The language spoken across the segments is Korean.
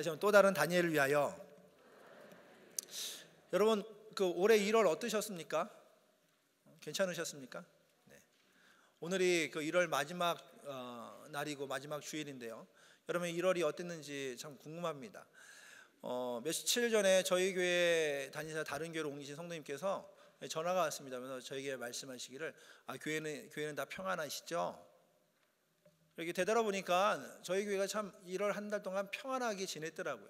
다시 한번 또 다른 다니엘을 위하여. 여러분 그 올해 1월 어떠셨습니까? 괜찮으셨습니까? 네. 오늘이 그 1월 마지막 날이고 마지막 주일인데요. 여러분 1월이 어땠는지 참 궁금합니다. 며칠 전에 저희 교회 다니사 다른 교회로 옮기신 성도님께서 전화가 왔습니다. 그래서 저에게 말씀하시기를 교회는 다 평안하시죠? 이렇게 되돌아보니까 저희 교회가 참 1월 한 달 동안 평안하게 지냈더라고요.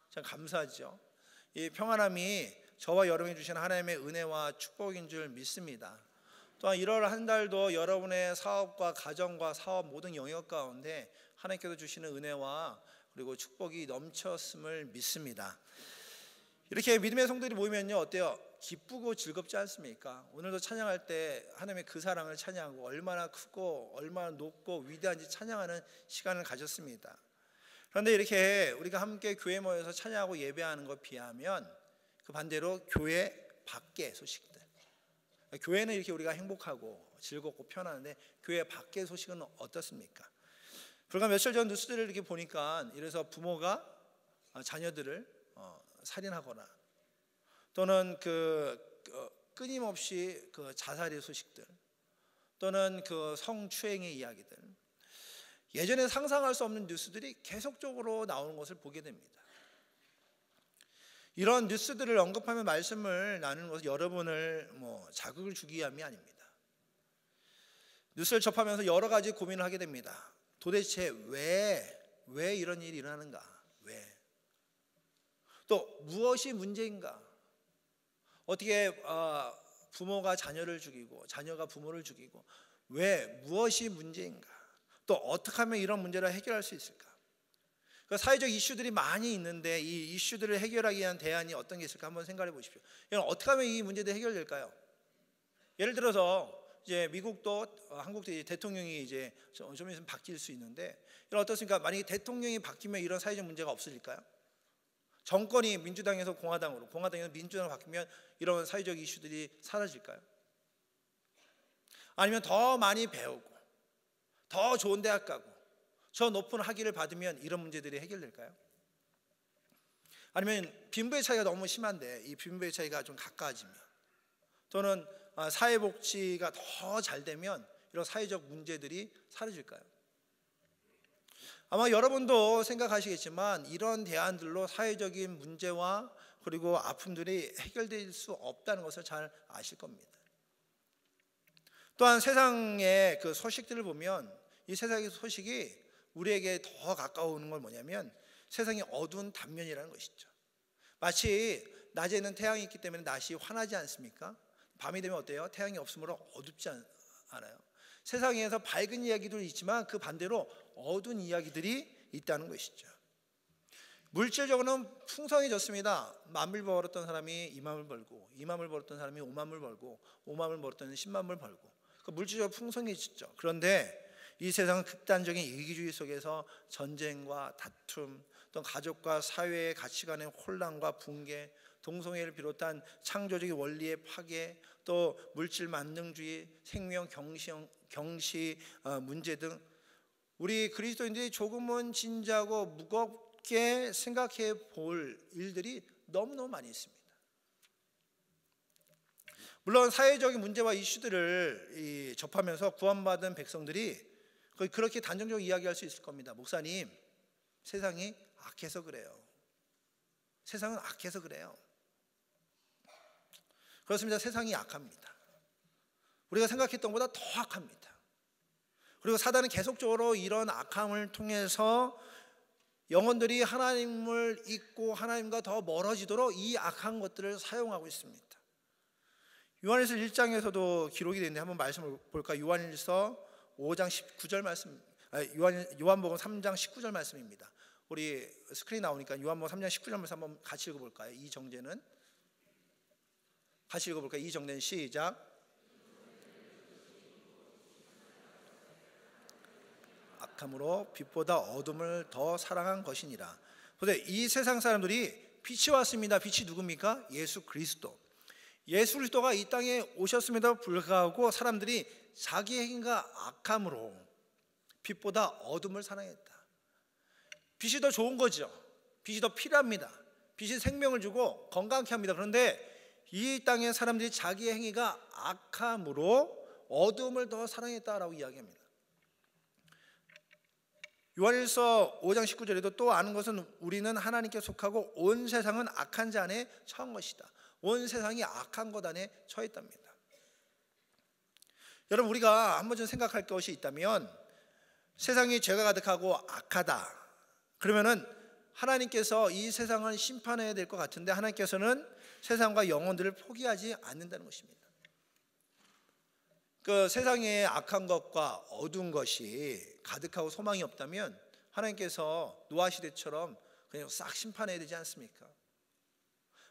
참 감사하죠. 이 평안함이 저와 여러분이 주신 하나님의 은혜와 축복인 줄 믿습니다. 또한 1월 한 달도 여러분의 사업과 가정과 사업 모든 영역 가운데 하나님께서 주시는 은혜와 그리고 축복이 넘쳤음을 믿습니다. 이렇게 믿음의 성도들이 모이면요 어때요? 기쁘고 즐겁지 않습니까? 오늘도 찬양할 때 하나님의 그 사랑을 찬양하고 얼마나 크고 얼마나 높고 위대한지 찬양하는 시간을 가졌습니다. 그런데 이렇게 우리가 함께 교회 모여서 찬양하고 예배하는 것 비하면 그 반대로 교회 밖의 소식들, 교회는 이렇게 우리가 행복하고 즐겁고 편안한데 교회 밖의 소식은 어떻습니까? 불과 며칠 전 뉴스들을 이렇게 보니까 이래서 부모가 자녀들을 살인하거나 또는 끊임없이 그 자살의 소식들 또는 그 성추행의 이야기들, 예전에 상상할 수 없는 뉴스들이 계속적으로 나오는 것을 보게 됩니다. 이런 뉴스들을 언급하며 말씀을 나누는 것은 여러분을 자극을 주기 위함이 아닙니다. 뉴스를 접하면서 여러 가지 고민을 하게 됩니다. 도대체 왜 이런 일이 일어나는가? 왜? 또 무엇이 문제인가? 어떻게 부모가 자녀를 죽이고 자녀가 부모를 죽이고 무엇이 문제인가? 또 어떻게 하면 이런 문제를 해결할 수 있을까? 그 사회적 이슈들이 많이 있는데 이 이슈들을 해결하기 위한 대안이 어떤 게 있을까 한번 생각해 보십시오. 어떻게 하면 이 문제들이 해결될까요? 예를 들어서 이제 미국도 한국도 이제 대통령이 이제 좀 있으면 바뀔 수 있는데 이런 어떻습니까? 만약에 대통령이 바뀌면 이런 사회적 문제가 없어질까요? 정권이 민주당에서 공화당으로, 공화당에서 민주당으로 바뀌면 이런 사회적 이슈들이 사라질까요? 아니면 더 많이 배우고 더 좋은 대학 가고 저 높은 학위를 받으면 이런 문제들이 해결될까요? 아니면 빈부의 차이가 너무 심한데 이 빈부의 차이가 좀 가까워지면 또는 사회복지가 더 잘 되면 이런 사회적 문제들이 사라질까요? 아마 여러분도 생각하시겠지만 이런 대안들로 사회적인 문제와 그리고 아픔들이 해결될 수 없다는 것을 잘 아실 겁니다. 또한 세상의 그 소식들을 보면 이 세상의 소식이 우리에게 더 가까워오는 건 뭐냐면 세상의 어두운 단면이라는 것이죠. 마치 낮에는 태양이 있기 때문에 낮이 환하지 않습니까? 밤이 되면 어때요? 태양이 없으므로 어둡지 않아요. 세상에서 밝은 이야기도 있지만 그 반대로 어두운 이야기들이 있다는 것이죠. 물질적으로는 풍성해졌습니다. 10,000불 벌었던 사람이 20,000불 벌고 20,000불 벌었던 사람이 50,000불 벌고 50,000불 벌었던 10,000,000불 벌고 그 물질적으로 풍성해졌죠. 그런데 이 세상은 극단적인 이기주의 속에서 전쟁과 다툼, 또 가족과 사회의 가치관의 혼란과 붕괴, 동성애를 비롯한 창조적인 원리의 파괴, 또 물질 만능주의, 생명 경시 문제 등 우리 그리스도인들이 조금은 진지하고 무겁게 생각해 볼 일들이 너무너무 많이 있습니다. 물론 사회적인 문제와 이슈들을 접하면서 구원받은 백성들이 그렇게 단정적으로 이야기할 수 있을 겁니다. 목사님, 세상이 악해서 그래요. 세상은 악해서 그래요. 그렇습니다. 세상이 악합니다. 우리가 생각했던 것보다 더 악합니다. 그리고 사단은 계속적으로 이런 악함을 통해서 영혼들이 하나님을 잊고 하나님과 더 멀어지도록 이 악한 것들을 사용하고 있습니다. 요한일서 1장에서도 기록이 되어 있는데 한번 말씀을 볼까요? 요한일서 5장 19절 말씀, 요한복음 3장 19절 말씀입니다. 우리 스크린 나오니까 요한복음 3장 19절 말씀 한번 같이 읽어볼까요? 이 정제는 같이 읽어볼까요? 이 정제는 시작. 악함으로 빛보다 어둠을 더 사랑한 것이니라. 그런데 이 세상 사람들이 빛이 왔습니다. 빛이 누굽니까? 예수 그리스도. 예수 그리스도가 이 땅에 오셨음에도 불구하고 사람들이 자기 행위가 악함으로 빛보다 어둠을 사랑했다. 빛이 더 좋은 거죠. 빛이 더 필요합니다. 빛이 생명을 주고 건강케 합니다. 그런데 이 땅의 사람들이 자기의 행위가 악함으로 어둠을 더 사랑했다라고 이야기합니다. 요한일서 5장 19절에도 또 아는 것은 우리는 하나님께 속하고 온 세상은 악한 자 안에 처한 것이다. 온 세상이 악한 것 안에 처했답니다. 여러분, 우리가 한 번 좀 생각할 것이 있다면, 세상이 죄가 가득하고 악하다 그러면은 하나님께서 이 세상을 심판해야 될 것 같은데, 하나님께서는 세상과 영혼들을 포기하지 않는다는 것입니다. 그 세상에 악한 것과 어두운 것이 가득하고 소망이 없다면 하나님께서 노아 시대처럼 그냥 싹 심판해야 되지 않습니까?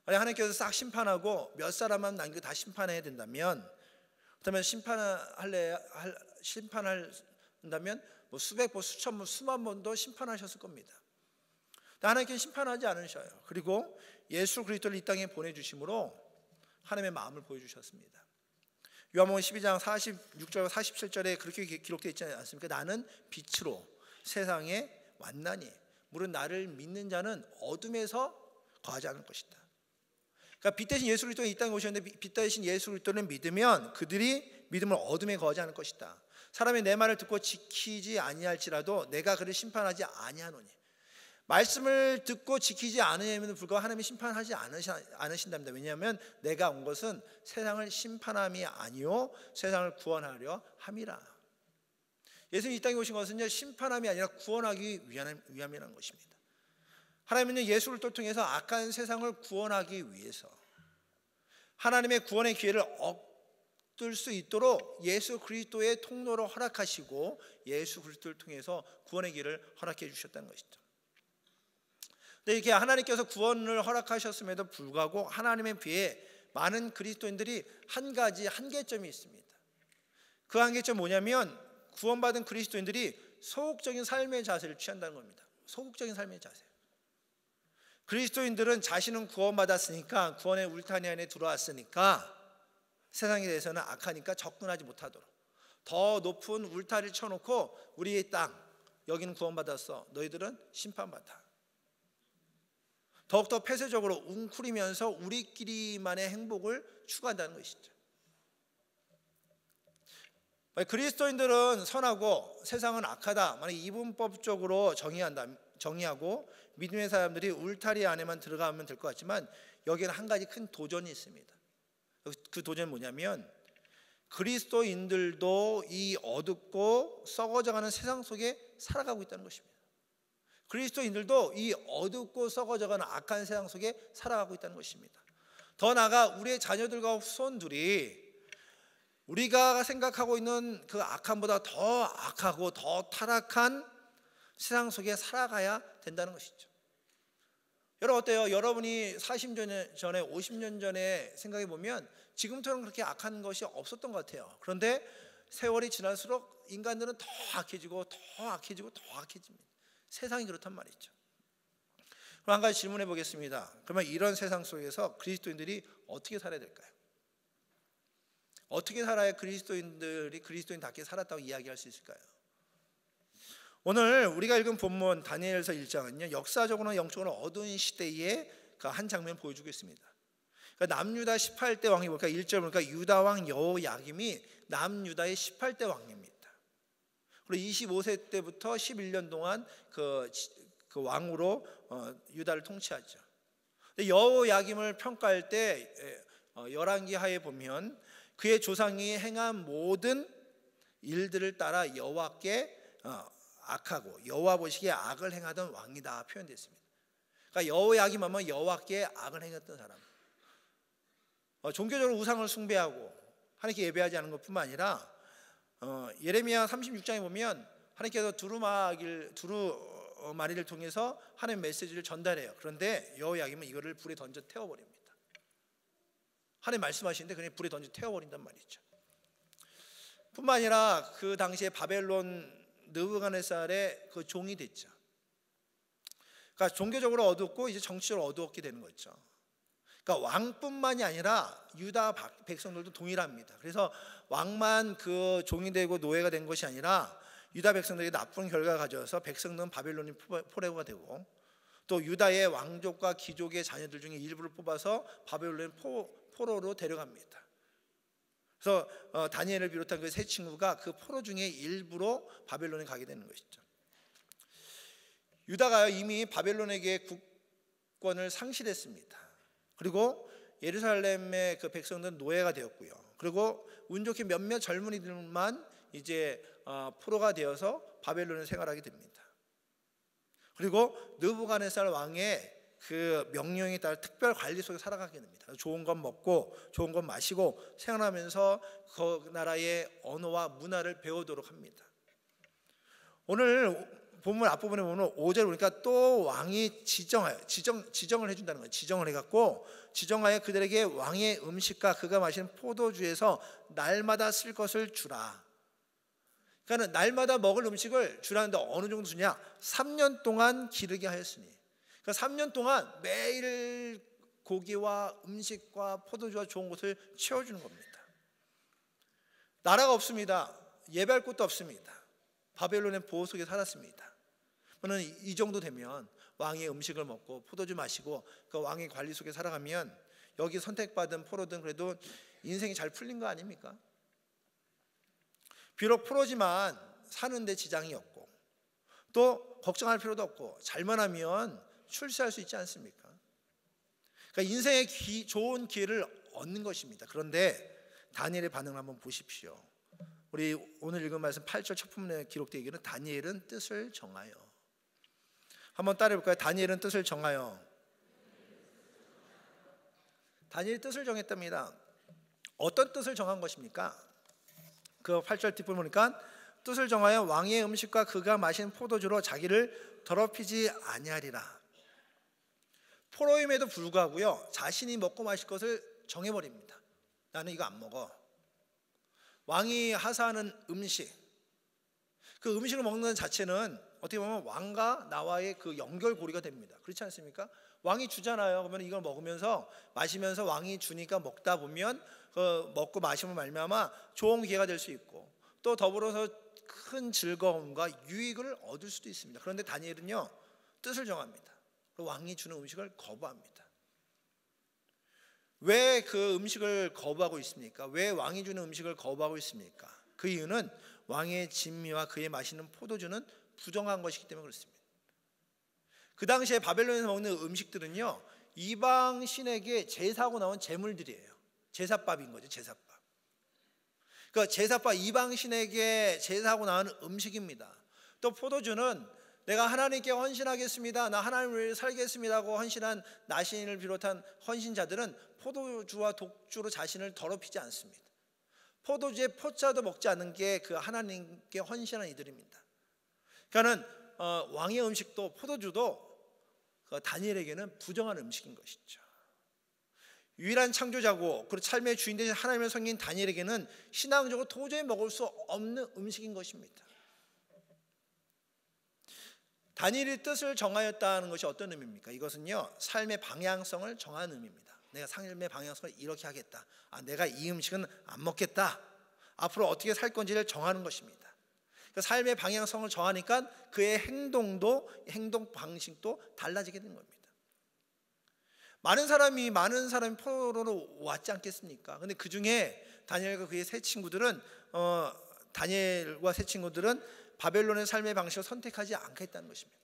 만약 하나님께서 싹 심판하고 몇 사람만 남기고 다 심판해야 된다면, 그렇다면 심판한다면 뭐 수백 번, 수천 번, 수만 번도 심판하셨을 겁니다. 하나님께서 심판하지 않으셔요. 그리고 예수 그리스도를 이 땅에 보내주심으로 하나님의 마음을 보여주셨습니다. 요한복음 12장 46절 47절에 그렇게 기록되어 있지 않습니까? 나는 빛으로 세상에 왔나니 무릇 나를 믿는 자는 어둠에서 거하지 않을 것이다. 그러니까 빛 대신 예수 그리스도가 이 땅에 오셨는데, 빛 대신 예수 그리스도를 믿으면 그들이 믿음을 어둠에 거하지 않을 것이다. 사람이 내 말을 듣고 지키지 아니할지라도 내가 그를 심판하지 아니하노니. 말씀을 듣고 지키지 않으면 불구하고 하나님이 심판하지 않으신답니다. 왜냐하면 내가 온 것은 세상을 심판함이 아니요 세상을 구원하려 함이라. 예수님이 이 땅에 오신 것은 심판함이 아니라 구원하기 위함이라는 것입니다. 하나님은 예수 그리스도를 통해서 악한 세상을 구원하기 위해서 하나님의 구원의 기회를 얻을 수 있도록 예수 그리스도의 통로를 허락하시고 예수 그리스도를 통해서 구원의 길을 허락해 주셨다는 것이죠. 근데 이렇게 하나님께서 구원을 허락하셨음에도 불구하고 하나님의 비에 많은 그리스도인들이 한 가지 한계점이 있습니다. 그 한계점은 뭐냐면, 구원받은 그리스도인들이 소극적인 삶의 자세를 취한다는 겁니다. 소극적인 삶의 자세. 그리스도인들은 자신은 구원받았으니까, 구원의 울타리 안에 들어왔으니까 세상에 대해서는 악하니까 접근하지 못하도록 더 높은 울타리를 쳐놓고, 우리의 땅 여기는 구원받았어, 너희들은 심판받아. 더욱더 폐쇄적으로 웅크리면서 우리끼리만의 행복을 추구한다는 것이죠. 그리스도인들은 선하고 세상은 악하다, 만약 이분법적으로 정의하고 믿음의 사람들이 울타리 안에만 들어가면 될 것 같지만, 여기에는 한 가지 큰 도전이 있습니다. 그 도전은 뭐냐면, 그리스도인들도 이 어둡고 썩어져가는 세상 속에 살아가고 있다는 것입니다. 그리스도인들도 이 어둡고 썩어져가는 악한 세상 속에 살아가고 있다는 것입니다. 더 나아가 우리의 자녀들과 후손들이 우리가 생각하고 있는 그 악함보다 더 악하고 더 타락한 세상 속에 살아가야 된다는 것이죠. 여러분 어때요? 여러분이 40년 전에 50년 전에 생각해 보면 지금처럼 그렇게 악한 것이 없었던 것 같아요. 그런데 세월이 지날수록 인간들은 더 악해지고 더 악해지고 더 악해집니다. 세상이 그렇단 말이죠. 그럼 한 가지 질문해 보겠습니다. 그러면 이런 세상 속에서 그리스도인들이 어떻게 살아야 될까요? 어떻게 살아야 그리스도인들이 그리스도인답게 살았다고 이야기할 수 있을까요? 오늘 우리가 읽은 본문 다니엘서 1장은요, 역사적으로나 영적으로 어두운 시대의 그 한 장면을 보여주고 있습니다. 그러니까 남유다 18대 왕이 보니까 1절 보니까 유다 왕 여호야김이 남유다의 18대 왕입니다. 그리고 25세 때부터 11년 동안 그 왕으로 유다를 통치하죠. 여호야김을 평가할 때 열왕기 하에 보면 그의 조상이 행한 모든 일들을 따라 여호와께 악하고 여호와 보시기에 악을 행하던 왕이다 표현되어 있습니다. 그러니까 여호야김 하면 여호와께 악을 행했던 사람. 종교적으로 우상을 숭배하고 하나님께 예배하지 않은 것뿐만 아니라 예레미야 36장에 보면 하나님께서 두루마리를 통해서 하나님 메시지를 전달해요. 그런데 여호야김은 이거를 불에 던져 태워버립니다. 하나님 말씀하시는데 그냥 불에 던져 태워버린단 말이죠. 뿐만 아니라 그 당시에 바벨론 느부갓네살의 그 종이 됐죠. 그러니까 종교적으로 어둡고 이제 정치적으로 어두웠게 되는 거죠. 그러니까 왕뿐만이 아니라 유다 백성들도 동일합니다. 그래서 왕만 그 종이 되고 노예가 된 것이 아니라 유다 백성들이 나쁜 결과가 가져와서 백성들은 바벨론이 포로가 되고, 또 유다의 왕족과 귀족의 자녀들 중에 일부를 뽑아서 바벨론 포로로 데려갑니다. 그래서 다니엘을 비롯한 그 세 친구가 그 포로 중에 일부로 바벨론에 가게 되는 것이죠. 유다가 이미 바벨론에게 국권을 상실했습니다. 그리고 예루살렘의 그 백성들은 노예가 되었고요. 그리고 운 좋게 몇몇 젊은이들만 이제 포로가 되어서 바벨론에 생활하게 됩니다. 그리고 느부갓네살 왕의 그 명령에 따라 특별 관리 속에 살아가게 됩니다. 좋은 것 먹고 좋은 것 마시고 생활하면서 그 나라의 언어와 문화를 배우도록 합니다. 오늘 본문 앞부분에 보면 5절 보니까 또 왕이 지정을 해준다는 거예요. 지정을 해갖고 지정하여 그들에게 왕의 음식과 그가 마시는 포도주에서 날마다 쓸 것을 주라. 그러니까 날마다 먹을 음식을 주라는데 어느 정도 주냐? 3년 동안 기르게 하였으니. 그러니까 3년 동안 매일 고기와 음식과 포도주와 좋은 것을 채워주는 겁니다. 나라가 없습니다. 예배할 곳도 없습니다. 바벨론의 보호 속에 살았습니다. 그러면 이 정도 되면 왕의 음식을 먹고 포도주 마시고 그 왕의 관리 속에 살아가면 여기 선택받은 포로든 그래도 인생이 잘 풀린 거 아닙니까? 비록 포로지만 사는데 지장이 없고 또 걱정할 필요도 없고 잘만 하면 출세할 수 있지 않습니까? 그러니까 인생의 좋은 기회를 얻는 것입니다. 그런데 다니엘의 반응을 한번 보십시오. 우리 오늘 읽은 말씀 8절 첫 부분에 기록되어 있기는 다니엘은 뜻을 정하여. 한번 따라해 볼까요? 다니엘은 뜻을 정하여. 다니엘이 뜻을 정했답니다. 어떤 뜻을 정한 것입니까? 그 8절 뒷부분 보니까 뜻을 정하여 왕의 음식과 그가 마신 포도주로 자기를 더럽히지 아니하리라. 포로임에도 불구하고요, 자신이 먹고 마실 것을 정해버립니다. 나는 이거 안 먹어. 왕이 하사하는 음식, 그 음식을 먹는 자체는 어떻게 보면 왕과 나와의 그 연결고리가 됩니다. 그렇지 않습니까? 왕이 주잖아요. 그러면 이걸 먹으면서 마시면서 왕이 주니까 먹다 보면 먹고 마시면 말미암아 좋은 기회가 될 수 있고 또 더불어서 큰 즐거움과 유익을 얻을 수도 있습니다. 그런데 다니엘은요, 뜻을 정합니다. 왕이 주는 음식을 거부합니다. 왜 그 음식을 거부하고 있습니까? 왜 왕이 주는 음식을 거부하고 있습니까? 그 이유는 왕의 진미와 그의 마시는 포도주는 부정한 것이기 때문에 그렇습니다. 그 당시에 바벨론에서 먹는 음식들은요, 이방 신에게 제사하고 나온 제물들이에요. 제사밥인 거죠. 제사밥. 그러니까 제사밥, 이방 신에게 제사하고 나온 음식입니다. 또 포도주는 내가 하나님께 헌신하겠습니다, 나 하나님을 위해 살겠습니다 하고 헌신한 나신을 비롯한 헌신자들은 포도주와 독주로 자신을 더럽히지 않습니다. 포도주에 포자도 먹지 않는 게 그 하나님께 헌신한 이들입니다. 그러니까는 왕의 음식도 포도주도 그 다니엘에게는 부정한 음식인 것이죠. 유일한 창조자고 그리고 삶의 주인 되신 하나님을 섬긴 다니엘에게는 신앙적으로 도저히 먹을 수 없는 음식인 것입니다. 다니엘이 뜻을 정하였다는 것이 어떤 의미입니까? 이것은요, 삶의 방향성을 정하는 의미입니다. 내가 삶의 방향성을 이렇게 하겠다. 내가 이 음식은 안 먹겠다. 앞으로 어떻게 살 건지를 정하는 것입니다. 삶의 방향성을 정하니까 그의 행동 방식도 달라지게 되는 겁니다. 많은 사람이 포로로 왔지 않겠습니까? 근데 그 중에 다니엘과 그의 세 친구들은 다니엘과 세 친구들은 바벨론의 삶의 방식을 선택하지 않겠다는 것입니다.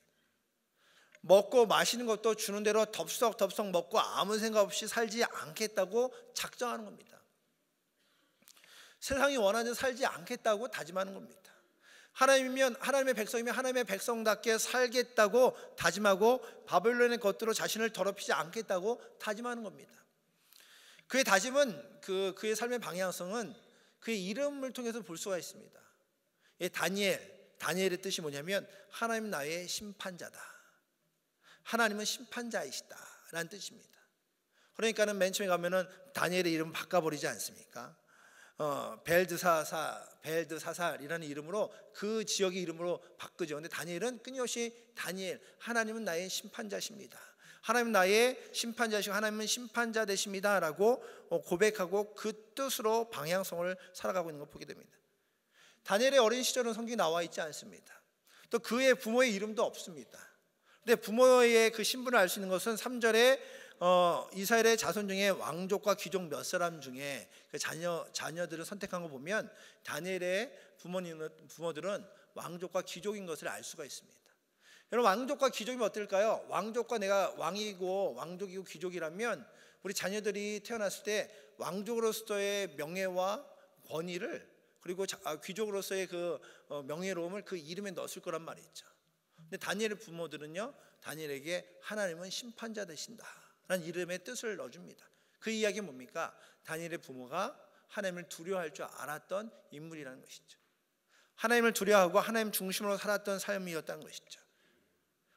먹고 마시는 것도 주는 대로 덥석덥석 먹고 아무 생각 없이 살지 않겠다고 작정하는 겁니다. 세상이 원하는 대로 살지 않겠다고 다짐하는 겁니다. 하나님이면 하나님의 백성이면 하나님의 백성답게 살겠다고 다짐하고 바벨론의 것들로 자신을 더럽히지 않겠다고 다짐하는 겁니다. 그의 다짐은 그의 삶의 방향성은 그의 이름을 통해서 볼 수가 있습니다. 다니엘의 뜻이 뭐냐면 하나님 나의 심판자다. 하나님은 심판자이시다 라는 뜻입니다. 그러니까는 맨 처음에 가면은 다니엘의 이름을 바꿔버리지 않습니까? 벨드사살이라는 이름으로 그 지역의 이름으로 바꾸죠. 근데 다니엘은 끊임없이 다니엘, 하나님은 나의 심판자십니다. 하나님은 나의 심판자시고 하나님은 심판자 되십니다 라고 고백하고 그 뜻으로 방향성을 살아가고 있는 걸 보게 됩니다. 다니엘의 어린 시절은 성경에 나와 있지 않습니다. 또 그의 부모의 이름도 없습니다. 근데 부모의 그 신분을 알 수 있는 것은 3절에 이스라엘의 자손 중에 왕족과 귀족 몇 사람 중에 그 자녀들을 선택한 거 보면 다니엘의 부모들은 왕족과 귀족인 것을 알 수가 있습니다. 여러분, 왕족과 귀족이면 어떨까요? 왕족과 내가 왕이고 왕족이고 귀족이라면 우리 자녀들이 태어났을 때 왕족으로서의 명예와 권위를, 그리고 귀족으로서의 그 명예로움을 그 이름에 넣었을 거란 말이죠. 근데 다니엘의 부모들은요, 다니엘에게 하나님은 심판자 되신다 라는 이름의 뜻을 넣어줍니다. 그 이야기는 뭡니까? 다니엘의 부모가 하나님을 두려워할 줄 알았던 인물이라는 것이죠. 하나님을 두려워하고 하나님 중심으로 살았던 삶이었다는 것이죠.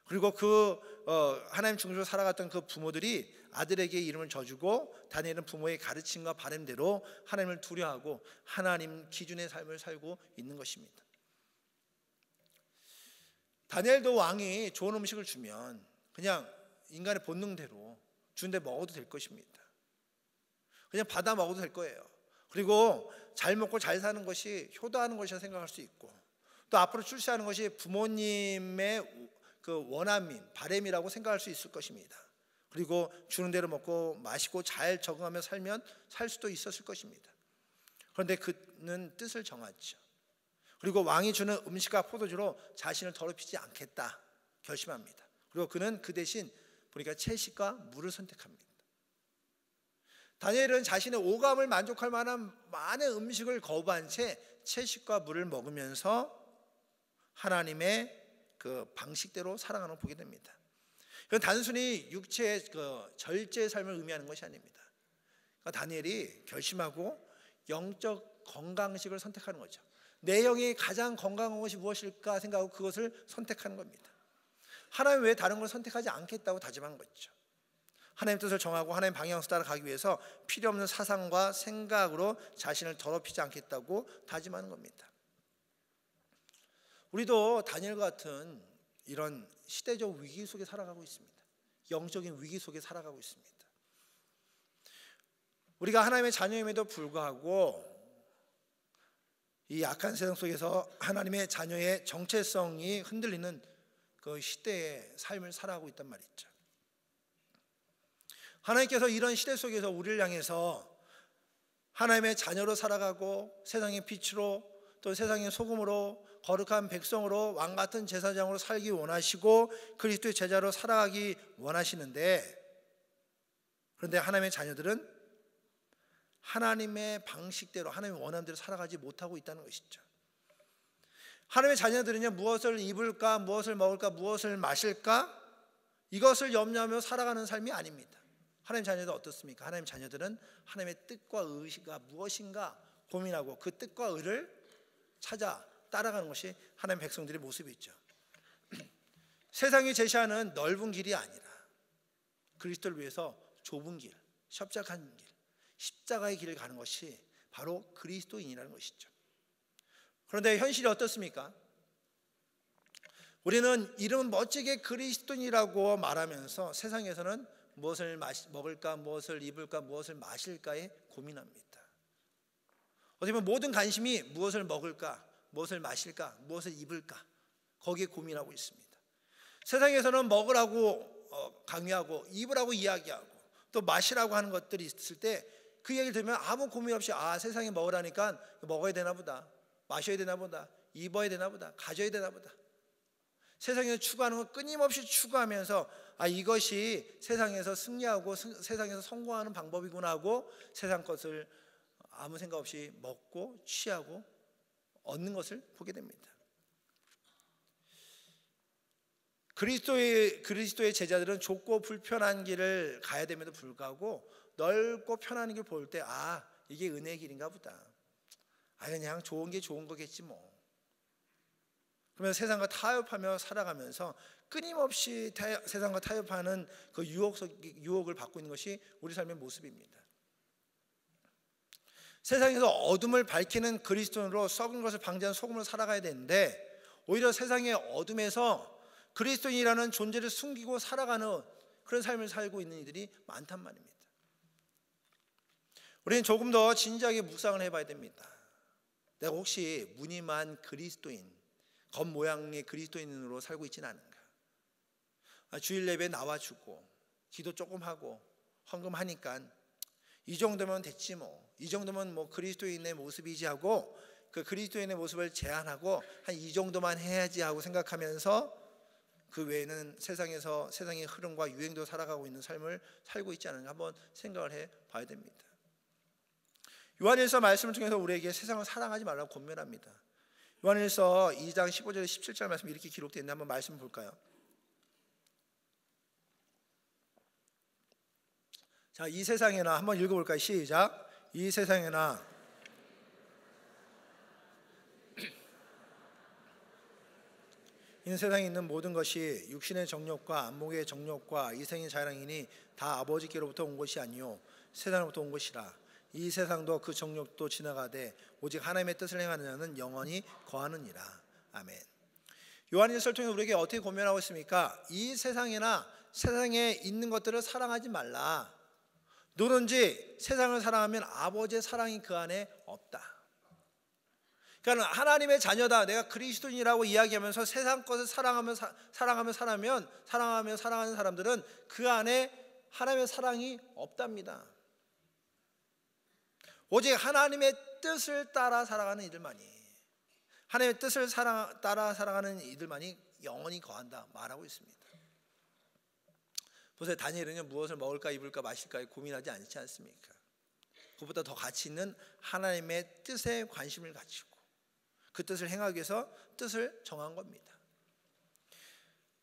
그리고 하나님 중심으로 살아갔던 그 부모들이 아들에게 이름을 져주고, 다니엘은 부모의 가르침과 바람대로 하나님을 두려워하고 하나님 기준의 삶을 살고 있는 것입니다. 다니엘도 왕이 좋은 음식을 주면 그냥 인간의 본능대로 주는데 먹어도 될 것입니다. 그냥 받아 먹어도 될 거예요. 그리고 잘 먹고 잘 사는 것이 효도하는 것이라 생각할 수 있고, 또 앞으로 출세하는 것이 부모님의 그 원함인 바람이라고 생각할 수 있을 것입니다. 그리고 주는 대로 먹고 마시고 잘 적응하며 살면 살 수도 있었을 것입니다. 그런데 그는 뜻을 정하죠. 그리고 왕이 주는 음식과 포도주로 자신을 더럽히지 않겠다 결심합니다. 그리고 그는 그 대신 보니까 채식과 물을 선택합니다. 다니엘은 자신의 오감을 만족할 만한 많은 음식을 거부한 채 채식과 물을 먹으면서 하나님의 그 방식대로 살아가는 걸 보게 됩니다. 이건 단순히 육체의 그 절제의 삶을 의미하는 것이 아닙니다. 그러니까 다니엘이 결심하고 영적 건강식을 선택하는 거죠. 내 영이 가장 건강한 것이 무엇일까 생각하고 그것을 선택하는 겁니다. 하나님 외에 다른 걸 선택하지 않겠다고 다짐한 거죠. 하나님 뜻을 정하고 하나님 방향을 따라가기 위해서 필요 없는 사상과 생각으로 자신을 더럽히지 않겠다고 다짐하는 겁니다. 우리도 다니엘과 같은 이런 시대적 위기 속에 살아가고 있습니다. 영적인 위기 속에 살아가고 있습니다. 우리가 하나님의 자녀임에도 불구하고 이 악한 세상 속에서 하나님의 자녀의 정체성이 흔들리는 그 시대의 삶을 살아가고 있단 말이죠. 하나님께서 이런 시대 속에서 우리를 향해서 하나님의 자녀로 살아가고 세상의 빛으로 또 세상의 소금으로 거룩한 백성으로 왕같은 제사장으로 살기 원하시고 그리스도의 제자로 살아가기 원하시는데, 그런데 하나님의 자녀들은 하나님의 방식대로 하나님의 원함대로 살아가지 못하고 있다는 것이죠. 하나님의 자녀들은요, 무엇을 입을까, 무엇을 먹을까, 무엇을 마실까, 이것을 염려하며 살아가는 삶이 아닙니다. 하나님 자녀들 어떻습니까? 하나님 자녀들은 하나님의 뜻과 의가 무엇인가 고민하고 그 뜻과 의를 찾아 따라가는 것이 하나님 백성들의 모습이죠. 세상이 제시하는 넓은 길이 아니라 그리스도를 위해서 좁은 길, 협착한 길, 십자가의 길을 가는 것이 바로 그리스도인이라는 것이죠. 그런데 현실이 어떻습니까? 우리는 이름은 멋지게 그리스도인이라고 말하면서 세상에서는 무엇을 먹을까, 무엇을 입을까, 무엇을 마실까에 고민합니다. 어떻게 보면 모든 관심이 무엇을 먹을까, 무엇을 마실까, 무엇을 입을까, 거기에 고민하고 있습니다. 세상에서는 먹으라고 강요하고 입으라고 이야기하고 또 마시라고 하는 것들이 있을 때 그 얘기를 들으면 아무 고민 없이 세상에 먹으라니까 먹어야 되나 보다, 마셔야 되나 보다, 입어야 되나 보다, 가져야 되나 보다. 세상에서 추구하는 걸 끊임없이 추구하면서 이것이 세상에서 승리하고 세상에서 성공하는 방법이구나 하고 세상 것을 아무 생각 없이 먹고 취하고 얻는 것을 보게 됩니다. 그리스도의 제자들은 좁고 불편한 길을 가야 됨에도 불구하고 넓고 편한 길 볼 때 이게 은혜의 길인가 보다. 그냥 좋은 게 좋은 거겠지 뭐. 그러면서 세상과 타협하며 살아가면서 끊임없이 세상과 타협하는 그 유혹을 받고 있는 것이 우리 삶의 모습입니다. 세상에서 어둠을 밝히는 그리스도인으로 썩은 것을 방지하는 소금으로 살아가야 되는데 오히려 세상의 어둠에서 그리스도인이라는 존재를 숨기고 살아가는 그런 삶을 살고 있는 이들이 많단 말입니다. 우리는 조금 더 진지하게 묵상을 해봐야 됩니다. 내가 혹시 무늬만 그리스도인, 겉모양의 그리스도인으로 살고 있지는 않은가? 주일 예배 나와주고 기도 조금 하고 헌금하니까 이 정도면 됐지 뭐, 이 정도면 뭐 그리스도인의 모습이지 하고 그 그리스도인의 모습을 제한하고 한 이 정도만 해야지 하고 생각하면서 그 외에는 세상에서 세상의 흐름과 유행도 살아가고 있는 삶을 살고 있지 않은가 한번 생각을 해 봐야 됩니다. 요한일서 말씀을 통해서 우리에게 세상을 사랑하지 말라고 권면합니다. 요한일서 2장 15절에 17절 말씀 이렇게 기록되어 있는데 한번 말씀 볼까요? 자, 이 세상에나 한번 읽어볼까요? 시작. 이 세상에나 이 세상에 있는 모든 것이 육신의 정욕과 안목의 정욕과 이생의 자랑이니 다 아버지께로부터 온 것이 아니요 세상으로부터 온 것이라. 이 세상도 그 정욕도 지나가되 오직 하나님의 뜻을 행하는 자는 영원히 거하느니라. 아멘. 요한일서를 통해 우리에게 어떻게 권면하고 있습니까? 이 세상에나 세상에 있는 것들을 사랑하지 말라. 누구든지 세상을 사랑하면 아버지의 사랑이 그 안에 없다. 그러니까 하나님의 자녀다, 내가 그리스도인이라고 이야기하면서 세상 것을 사랑하면 사랑하는 사람들은 그 안에 하나님의 사랑이 없답니다. 오직 하나님의 뜻을 따라 살아가는 이들만이, 하나님의 뜻을 따라 살아가는 이들만이 영원히 거한다 말하고 있습니다. 보세요. 다니엘은요, 무엇을 먹을까 입을까 마실까 고민하지 않지 않습니까? 그보다 더 가치 있는 하나님의 뜻에 관심을 가지고 그 뜻을 행하기 위해서 뜻을 정한 겁니다.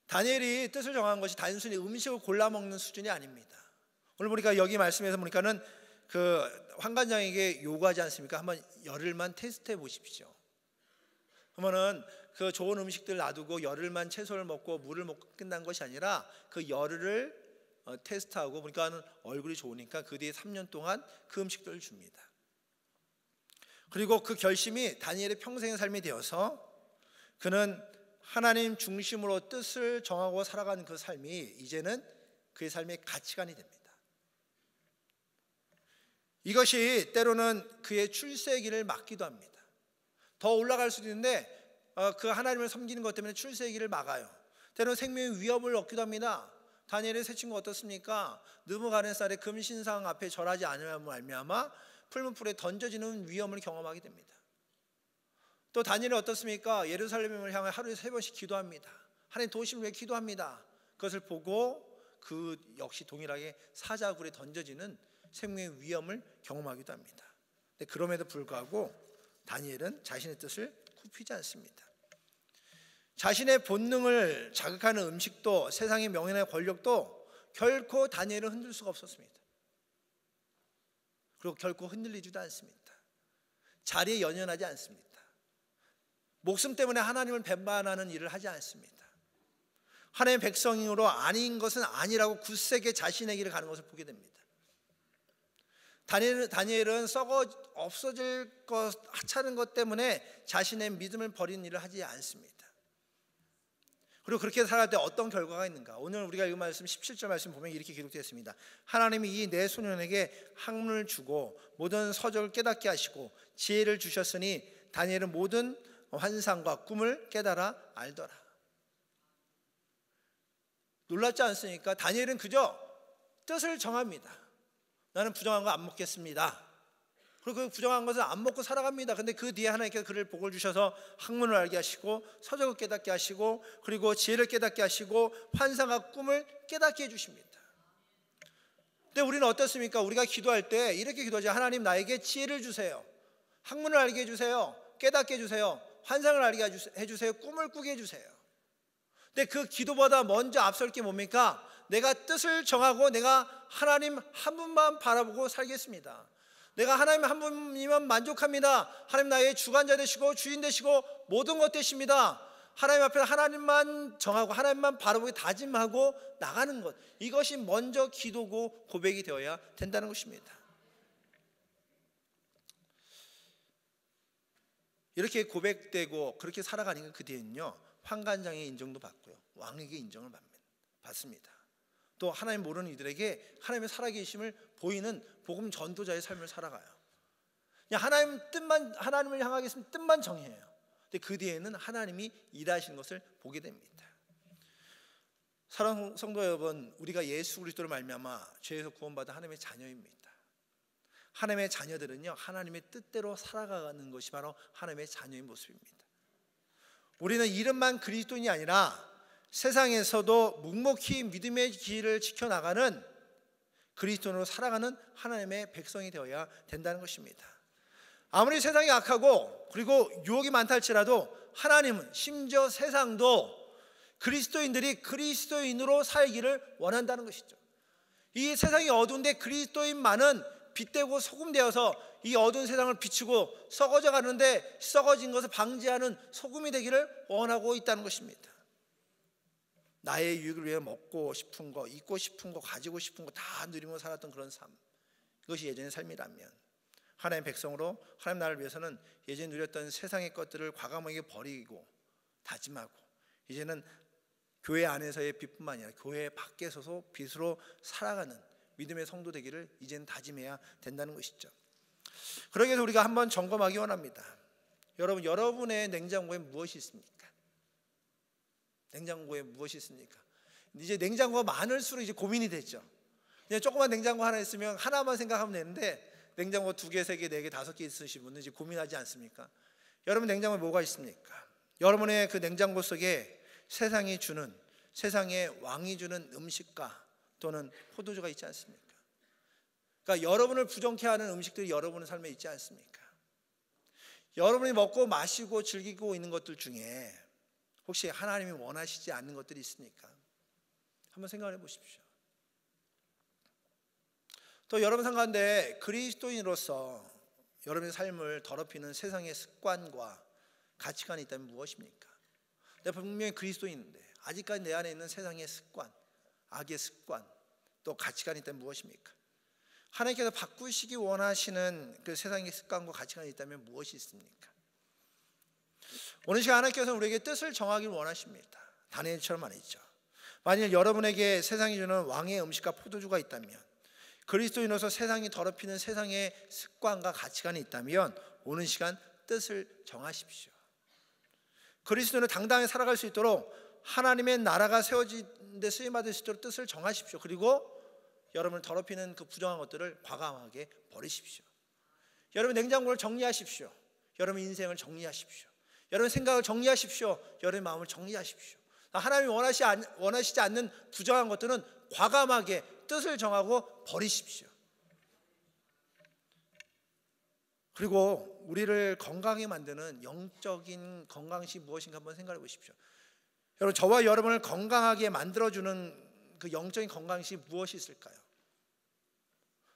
다니엘이 뜻을 정한 것이 단순히 음식을 골라 먹는 수준이 아닙니다. 오늘 보니까 여기 말씀에서 보니까는 그 환관장에게 요구하지 않습니까? 한번 열흘만 테스트해 보십시오. 그러면은 그 좋은 음식들 놔두고 열흘만 채소를 먹고 물을 먹고 끝난 것이 아니라 그 열흘을 테스트하고 보니까 얼굴이 좋으니까 그 뒤에 3년 동안 그 음식들을 줍니다. 그리고 그 결심이 다니엘의 평생의 삶이 되어서 그는 하나님 중심으로 뜻을 정하고 살아가는 그 삶이 이제는 그의 삶의 가치관이 됩니다. 이것이 때로는 그의 출세기를 막기도 합니다. 더 올라갈 수도 있는데 그 하나님을 섬기는 것 때문에 출세기를 막아요. 때로는 생명의 위협을 얻기도 합니다. 다니엘의 세 친구 어떻습니까? 느부갓네살의 금신상 앞에 절하지 않으면 말미암아 풀무불에 던져지는 위험을 경험하게 됩니다. 또 다니엘은 어떻습니까? 예루살렘을 향해 하루에 3번씩 기도합니다. 하나님 도심을 위해 기도합니다. 그것을 보고 그 역시 동일하게 사자굴에 던져지는 생명의 위험을 경험하기도 합니다. 근데 그럼에도 불구하고 다니엘은 자신의 뜻을 굽히지 않습니다. 자신의 본능을 자극하는 음식도 세상의 명예나 권력도 결코 다니엘을 흔들 수가 없었습니다. 그리고 결코 흔들리지도 않습니다. 자리에 연연하지 않습니다. 목숨 때문에 하나님을 배반하는 일을 하지 않습니다. 하나님의 백성으로 아닌 것은 아니라고 굳세게 자신의 길을 가는 것을 보게 됩니다. 다니엘은 썩어 없어질 것 하찮은 것 때문에 자신의 믿음을 버리는 일을 하지 않습니다. 그리고 그렇게 살아갈 때 어떤 결과가 있는가? 오늘 우리가 읽은 말씀 17절 말씀 보면 이렇게 기록되어 있습니다. 하나님이 이 네 소년에게 학문을 주고 모든 서적을 깨닫게 하시고 지혜를 주셨으니 다니엘은 모든 환상과 꿈을 깨달아 알더라. 놀랍지 않습니까? 다니엘은 그저 뜻을 정합니다. 나는 부정한 거 안 먹겠습니다. 그리고 그 부정한 것을 안 먹고 살아갑니다. 근데 그 뒤에 하나님께서 그를 복을 주셔서 학문을 알게 하시고 서적을 깨닫게 하시고 그리고 지혜를 깨닫게 하시고 환상과 꿈을 깨닫게 해주십니다. 근데 우리는 어떻습니까? 우리가 기도할 때 이렇게 기도하죠. 하나님 나에게 지혜를 주세요. 학문을 알게 해주세요. 깨닫게 해주세요. 환상을 알게 해주세요. 꿈을 꾸게 해주세요. 근데 그 기도보다 먼저 앞설 게 뭡니까? 내가 뜻을 정하고 내가 하나님 한 분만 바라보고 살겠습니다. 내가 하나님 한 분이면 만족합니다. 하나님 나의 주관자 되시고 주인 되시고 모든 것 되십니다. 하나님 앞에 하나님만 정하고 하나님만 바라보고 다짐하고 나가는 것, 이것이 먼저 기도고 고백이 되어야 된다는 것입니다. 이렇게 고백되고 그렇게 살아가니까 그 뒤에는요 환관장의 인정도 받고요 왕에게 인정을 받습니다. 또 하나님 모르는 이들에게 하나님의 살아계심을 보이는 복음 전도자의 삶을 살아가요. 그냥 하나님을 향하게 있으면 뜻만 정해요. 근데 그 뒤에는 하나님이 일하시는 것을 보게 됩니다. 사랑하는 성도 여러분, 우리가 예수 그리스도로 말미암아 죄에서 구원받은 하나님의 자녀입니다. 하나님의 자녀들은요, 하나님의 뜻대로 살아가는 것이 바로 하나님의 자녀의 모습입니다. 우리는 이름만 그리스도인이 아니라 세상에서도 묵묵히 믿음의 길을 지켜나가는 그리스도인으로 살아가는 하나님의 백성이 되어야 된다는 것입니다. 아무리 세상이 악하고 그리고 유혹이 많다 할지라도 하나님은, 심지어 세상도 그리스도인들이 그리스도인으로 살기를 원한다는 것이죠. 이 세상이 어두운데 그리스도인만은 빛되고 소금 되어서 이 어두운 세상을 비추고 썩어져 가는데 썩어진 것을 방지하는 소금이 되기를 원하고 있다는 것입니다. 나의 유익을 위해 먹고 싶은 거, 입고 싶은 거, 가지고 싶은 거 다 누리며 살았던 그런 삶, 이것이 예전의 삶이라면 하나님의 백성으로 하나님 나라를 위해서는 예전에 누렸던 세상의 것들을 과감하게 버리고 다짐하고, 이제는 교회 안에서의 빛뿐만 아니라 교회 밖에서도 빛으로 살아가는 믿음의 성도 되기를 이제는 다짐해야 된다는 것이죠. 그러기 위해서 우리가 한번 점검하기 원합니다. 여러분, 여러분의 냉장고에 무엇이 있습니까? 냉장고에 무엇이 있습니까? 이제 냉장고가 많을수록 이제 고민이 되죠. 그냥 조그만 냉장고 하나 있으면 하나만 생각하면 되는데, 냉장고 2개, 3개, 4개, 5개 있으신 분은 이제 고민하지 않습니까? 여러분 냉장고에 뭐가 있습니까? 여러분의 그 냉장고 속에 세상이 주는, 세상의 왕이 주는 음식과 또는 포도주가 있지 않습니까? 그러니까 여러분을 부정케 하는 음식들이 여러분의 삶에 있지 않습니까? 여러분이 먹고 마시고 즐기고 있는 것들 중에 혹시 하나님이 원하시지 않는 것들이 있습니까? 한번 생각해 보십시오. 또 여러분 상가운데 그리스도인으로서 여러분의 삶을 더럽히는 세상의 습관과 가치관이 있다면 무엇입니까? 내가 분명히 그리스도인인데 아직까지 내 안에 있는 세상의 습관, 악의 습관, 또 가치관이 있다면 무엇입니까? 하나님께서 바꾸시기 원하시는 그 세상의 습관과 가치관이 있다면 무엇이 있습니까? 오늘 시간 하나님께서 우리에게 뜻을 정하길 원하십니다. 다니엘처럼 말이죠. 만일 여러분에게 세상이 주는 왕의 음식과 포도주가 있다면, 그리스도인으로서 세상이 더럽히는 세상의 습관과 가치관이 있다면 오늘 시간 뜻을 정하십시오. 그리스도인으로 당당히 살아갈 수 있도록 하나님의 나라가 세워진 데 쓰임받을 수 있도록 뜻을 정하십시오. 그리고 여러분을 더럽히는 그 부정한 것들을 과감하게 버리십시오. 여러분 냉장고를 정리하십시오. 여러분 인생을 정리하십시오. 여러분 생각을 정리하십시오. 여러분 마음을 정리하십시오. 하나님이 원하시지 않는 부정한 것들은 과감하게 뜻을 정하고 버리십시오. 그리고 우리를 건강하게 만드는 영적인 건강식이 무엇인가 한번 생각해 보십시오. 여러분, 저와 여러분을 건강하게 만들어주는 그 영적인 건강식이 무엇이 있을까요?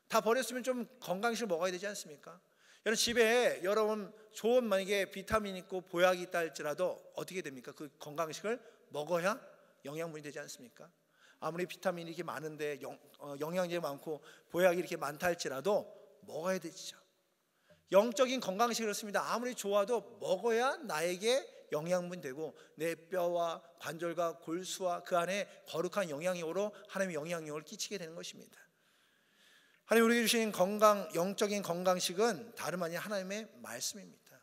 다 버렸으면 좀 건강식을 먹어야 되지 않습니까? 여러분 집에 여러분 좋은 만약에 비타민 있고 보약이 있다 할지라도 어떻게 됩니까? 그 건강식을 먹어야 영양분이 되지 않습니까? 아무리 비타민이 이렇게 많은데 영양제가 많고 보약이 이렇게 많다 할지라도 먹어야 되죠. 영적인 건강식이 그렇습니다. 아무리 좋아도 먹어야 나에게 영양분 되고 내 뼈와 관절과 골수와 그 안에 거룩한 영양력으로 하나님의 영향력을 끼치게 되는 것입니다. 하나님 우리에게 주신 영적인 건강식은 다름 아닌 하나님의 말씀입니다.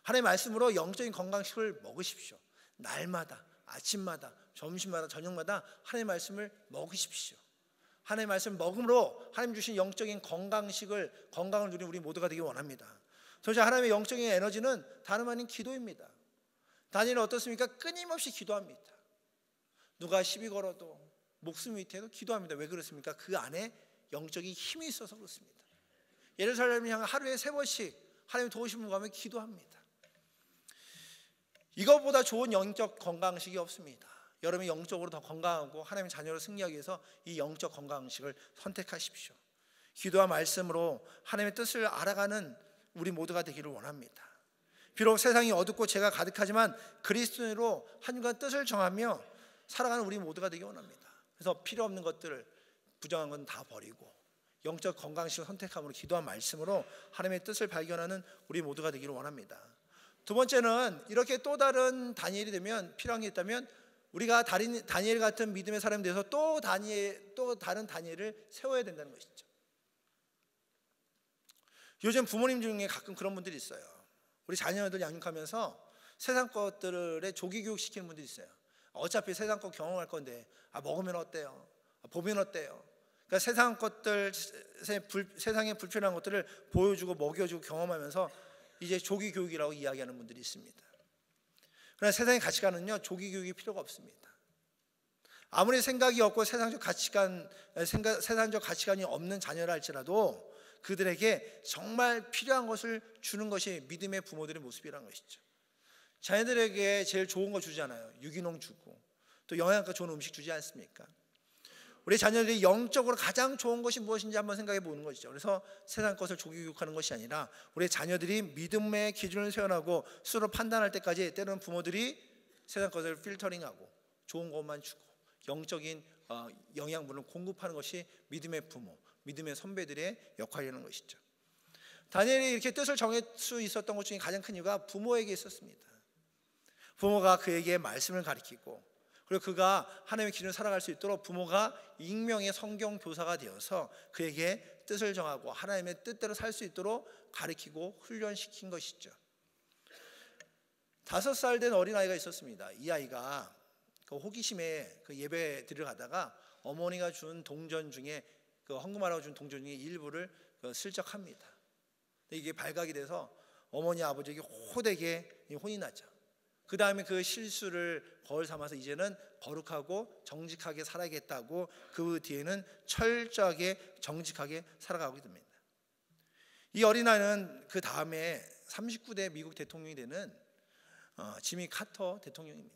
하나님의 말씀으로 영적인 건강식을 먹으십시오. 날마다, 아침마다, 점심마다, 저녁마다 하나님의 말씀을 먹으십시오. 하나님의 말씀을 먹음으로 하나님 주신 영적인 건강을 누리는 우리 모두가 되기 원합니다. 도대체 하나님의 영적인 에너지는 다름 아닌 기도입니다. 다니엘은 어떻습니까? 끊임없이 기도합니다. 누가 시비 걸어도 목숨 위태해도 기도합니다. 왜 그렇습니까? 그 안에 영적인 힘이 있어서 그렇습니다. 예루살렘을 향해 하루에 3번씩 하나님 도우심을 구하며 기도합니다. 이것보다 좋은 영적 건강식이 없습니다. 여러분이 영적으로 더 건강하고 하나님의 자녀로 승리하기 위해서 이 영적 건강식을 선택하십시오. 기도와 말씀으로 하나님의 뜻을 알아가는 우리 모두가 되기를 원합니다. 비록 세상이 어둡고 죄가 가득하지만 그리스도인으로 하나님과 뜻을 정하며 살아가는 우리 모두가 되기 원합니다. 그래서 필요 없는 것들을, 부정한 건 다 버리고 영적 건강식을 선택함으로 기도와 말씀으로 하나님의 뜻을 발견하는 우리 모두가 되기를 원합니다. 두 번째는 이렇게 또 다른 다니엘이 되면 필요한 게 있다면 우리가 다니엘 같은 믿음의 사람이 돼서 또 다른 다니엘을 세워야 된다는 것이죠. 요즘 부모님 중에 가끔 그런 분들이 있어요. 우리 자녀들 양육하면서 세상 것들에 조기 교육시키는 분들이 있어요. 어차피 세상 것 경험할 건데 먹으면 어때요? 보면 어때요? 그러니까 세상 것들, 세상의 불편한 것들을 보여주고 먹여주고 경험하면서 이제 조기 교육이라고 이야기하는 분들이 있습니다. 그러나 세상의 가치관은요, 조기 교육이 필요가 없습니다. 아무리 생각이 없고 세상적 가치관이 없는 자녀라 할지라도 그들에게 정말 필요한 것을 주는 것이 믿음의 부모들의 모습이라는 것이죠. 자녀들에게 제일 좋은 거 주잖아요. 유기농 주고 또 영양가 좋은 음식 주지 않습니까? 우리 자녀들이 영적으로 가장 좋은 것이 무엇인지 한번 생각해 보는 것이죠. 그래서 세상 것을 조기 교육하는 것이 아니라 우리 자녀들이 믿음의 기준을 세워나고 스스로 판단할 때까지 때로는 부모들이 세상 것을 필터링하고 좋은 것만 주고 영적인 영양분을 공급하는 것이 믿음의 부모, 믿음의 선배들의 역할이라는 것이죠. 다니엘이 이렇게 뜻을 정할 수 있었던 것 중에 가장 큰 이유가 부모에게 있었습니다. 부모가 그에게 말씀을 가르치고 그리고 그가 하나님의 기준을 살아갈 수 있도록 부모가 익명의 성경 교사가 되어서 그에게 뜻을 정하고 하나님의 뜻대로 살 수 있도록 가르치고 훈련시킨 것이죠. 5살 된 어린아이가 있었습니다. 이 아이가 그 호기심에 그 예배 드리러 가다가 어머니가 준 동전 중에 그 헌금하라고 준 동전 중에 일부를 슬쩍 합니다. 이게 발각이 돼서 어머니 아버지에게 호되게 혼이 나죠. 그 다음에 그 실수를 거울 삼아서 이제는 거룩하고 정직하게 살아야겠다고 그 뒤에는 철저하게 정직하게 살아가고 됩니다. 이 어린아이는 그 다음에 39대 미국 대통령이 되는 지미 카터 대통령입니다.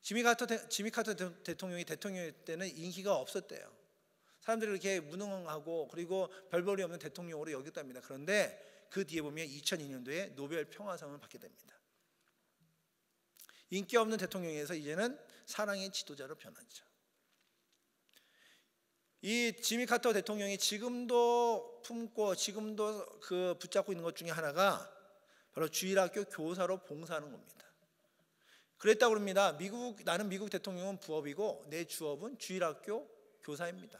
지미 카터 대통령이 대통령 때는 인기가 없었대요. 사람들이 이렇게 무능하고 그리고 별볼이 없는 대통령으로 여겼답니다. 그런데 그 뒤에 보면 2002년도에 노벨 평화상을 받게 됩니다. 인기 없는 대통령에서 이제는 사랑의 지도자로 변하죠. 이 지미 카터 대통령이 지금도 품고 지금도 그 붙잡고 있는 것 중에 하나가 바로 주일학교 교사로 봉사하는 겁니다. 그랬다고 합니다. 나는 미국 대통령은 부업이고 내 주업은 주일학교 교사입니다.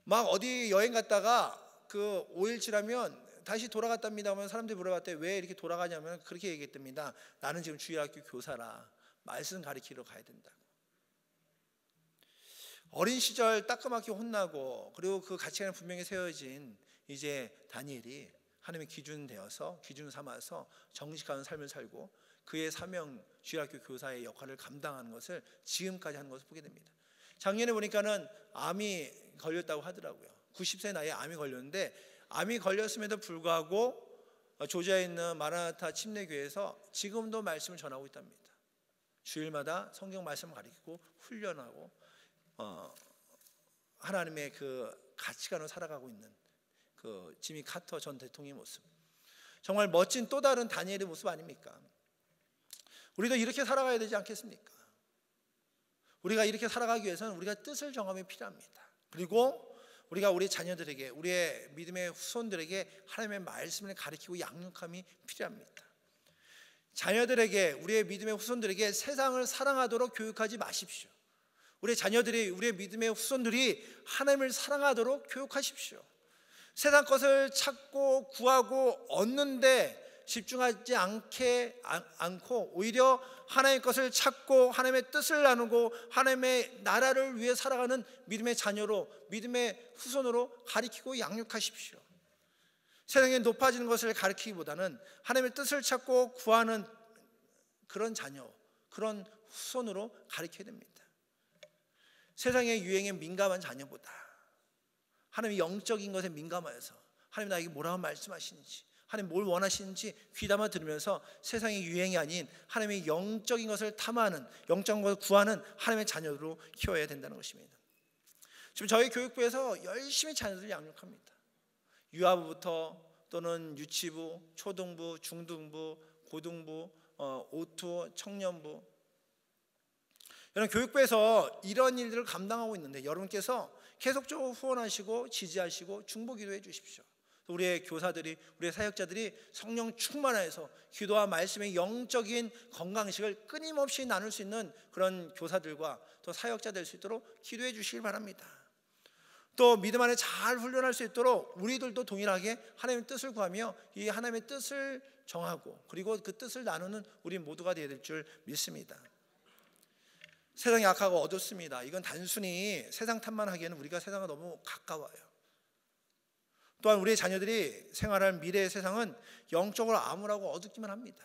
막 어디 여행 갔다가 그 5일치라면 다시 돌아갔답니다 하면 사람들이 물어봤대. 왜 이렇게 돌아가냐면 그렇게 얘기했답니다. 나는 지금 주일학교 교사라 말씀 가르치러 가야 된다고. 어린 시절 따끔하게 혼나고 그리고 그 가치관이 분명히 세워진 이제 다니엘이 하나님의 기준 되어서 기준 삼아서 정직한 삶을 살고 그의 사명 주일학교 교사의 역할을 감당하는 것을 지금까지 하는 것을 보게 됩니다. 작년에 보니까는 암이 걸렸다고 하더라고요. 90세 나이에 암이 걸렸는데 암이 걸렸음에도 불구하고 조지아에 있는 마라나타 침례교회에서 지금도 말씀을 전하고 있답니다. 주일마다 성경 말씀을 가르치고 훈련하고 하나님의 그 가치관으로 살아가고 있는 그 지미 카터 전 대통령의 모습, 정말 멋진 또 다른 다니엘의 모습 아닙니까? 우리도 이렇게 살아가야 되지 않겠습니까? 우리가 이렇게 살아가기 위해서는 우리가 뜻을 정함이 필요합니다. 그리고 우리가 우리 자녀들에게 우리의 믿음의 후손들에게 하나님의 말씀을 가르치고 양육함이 필요합니다. 자녀들에게 우리의 믿음의 후손들에게 세상을 사랑하도록 교육하지 마십시오. 우리의 자녀들이 우리의 믿음의 후손들이 하나님을 사랑하도록 교육하십시오. 세상 것을 찾고 구하고 얻는데 집중하지 않고 오히려 하나님의 것을 찾고 하나님의 뜻을 나누고 하나님의 나라를 위해 살아가는 믿음의 자녀로 믿음의 후손으로 가르치고 양육하십시오. 세상에 높아지는 것을 가르치기보다는 하나님의 뜻을 찾고 구하는 그런 자녀, 그런 후손으로 가르쳐야 됩니다. 세상의 유행에 민감한 자녀보다 하나님의 영적인 것에 민감하여서 하나님 나에게 뭐라고 말씀하시는지 하나님 뭘 원하시는지 귀담아 들으면서 세상의 유행이 아닌 하나님의 영적인 것을 탐하는 영적인 것을 구하는 하나님의 자녀로 키워야 된다는 것입니다. 지금 저희 교육부에서 열심히 자녀들을 양육합니다. 유아부부터 또는 유치부, 초등부, 중등부, 고등부, 오투, 청년부, 여러분 교육부에서 이런 일들을 감당하고 있는데 여러분께서 계속적으로 후원하시고 지지하시고 중보기도해 주십시오. 우리의 교사들이 우리의 사역자들이 성령 충만하여서 기도와 말씀의 영적인 건강식을 끊임없이 나눌 수 있는 그런 교사들과 또 사역자 될 수 있도록 기도해 주시길 바랍니다. 또 믿음 안에 잘 훈련할 수 있도록 우리들도 동일하게 하나님의 뜻을 구하며 이 하나님의 뜻을 정하고 그리고 그 뜻을 나누는 우리 모두가 되어야 될 줄 믿습니다. 세상이 악하고 어둡습니다. 이건 단순히 세상 탓만 하기에는 우리가 세상과 너무 가까워요. 또한 우리의 자녀들이 생활할 미래의 세상은 영적으로 암울하고 어둡기만 합니다.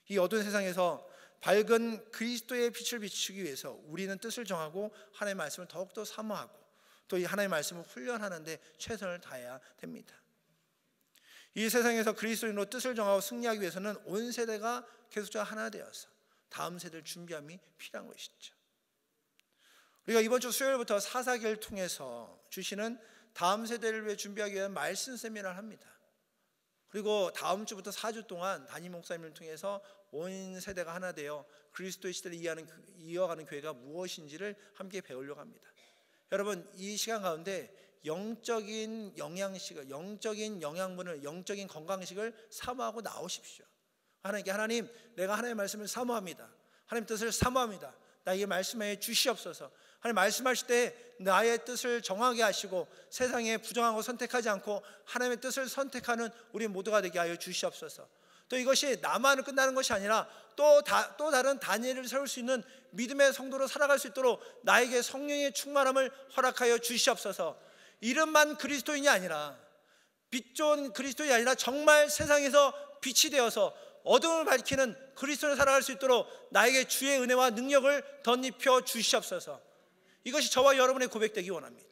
이 어두운 세상에서 밝은 그리스도의 빛을 비추기 위해서 우리는 뜻을 정하고 하나님의 말씀을 더욱더 사모하고 또 이 하나님의 말씀을 훈련하는 데 최선을 다해야 됩니다. 이 세상에서 그리스도인으로 뜻을 정하고 승리하기 위해서는 온 세대가 계속적으로 하나 되어서 다음 세대를 준비함이 필요한 것이죠. 우리가 이번 주 수요일부터 사사기를 통해서 주시는 다음 세대를 위해 준비하기 위한 말씀 세미나를 합니다. 그리고 다음 주부터 4주 동안 담임 목사님을 통해서 온 세대가 하나 되어 그리스도의 시대를 이어가는 교회가 무엇인지를 함께 배우려고 합니다. 여러분, 이 시간 가운데 영적인 영양식을, 영적인 영양분을, 영적인 건강식을 사모하고 나오십시오. 하나님께, 하나님, 내가 하나님의 말씀을 사모합니다. 하나님 뜻을 사모합니다. 나에게 말씀해 주시옵소서. 하나님 말씀하실 때 나의 뜻을 정하게 하시고 세상에 부정한 거 선택하지 않고 하나님의 뜻을 선택하는 우리 모두가 되게 하여 주시옵소서. 또 이것이 나만으로 끝나는 것이 아니라 또 다른 다니엘을 세울 수 있는 믿음의 성도로 살아갈 수 있도록 나에게 성령의 충만함을 허락하여 주시옵소서. 이름만 그리스도인이 아니라, 빛 좋은 그리스도인이 아니라 정말 세상에서 빛이 되어서 어둠을 밝히는 그리스도로 살아갈 수 있도록 나에게 주의 은혜와 능력을 덧입혀 주시옵소서. 이것이 저와 여러분의 고백되기 원합니다.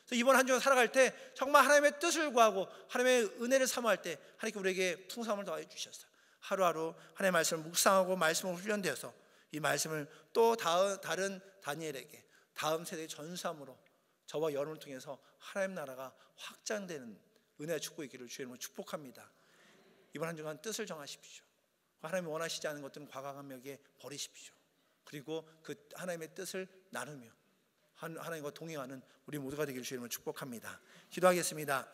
그래서 이번 한 주간 살아갈 때 정말 하나님의 뜻을 구하고 하나님의 은혜를 사모할 때 하나님께 우리에게 풍성함을 더하여 주셨어요. 하루하루 하나님의 말씀을 묵상하고 말씀을 훈련되어서 이 말씀을 또 다른 다니엘에게 다음 세대의 전수함으로 저와 여러분을 통해서 하나님 나라가 확장되는 은혜와 축복이 있기를 주의 이름으로 축복합니다. 이번 한 주간 뜻을 정하십시오. 하나님이 원하시지 않은 것들은 과감하게 버리십시오. 그리고 그 하나님의 뜻을 나누며 하나님과 동행하는 우리 모두가 되기를 주의 이름으로 축복합니다. 기도하겠습니다.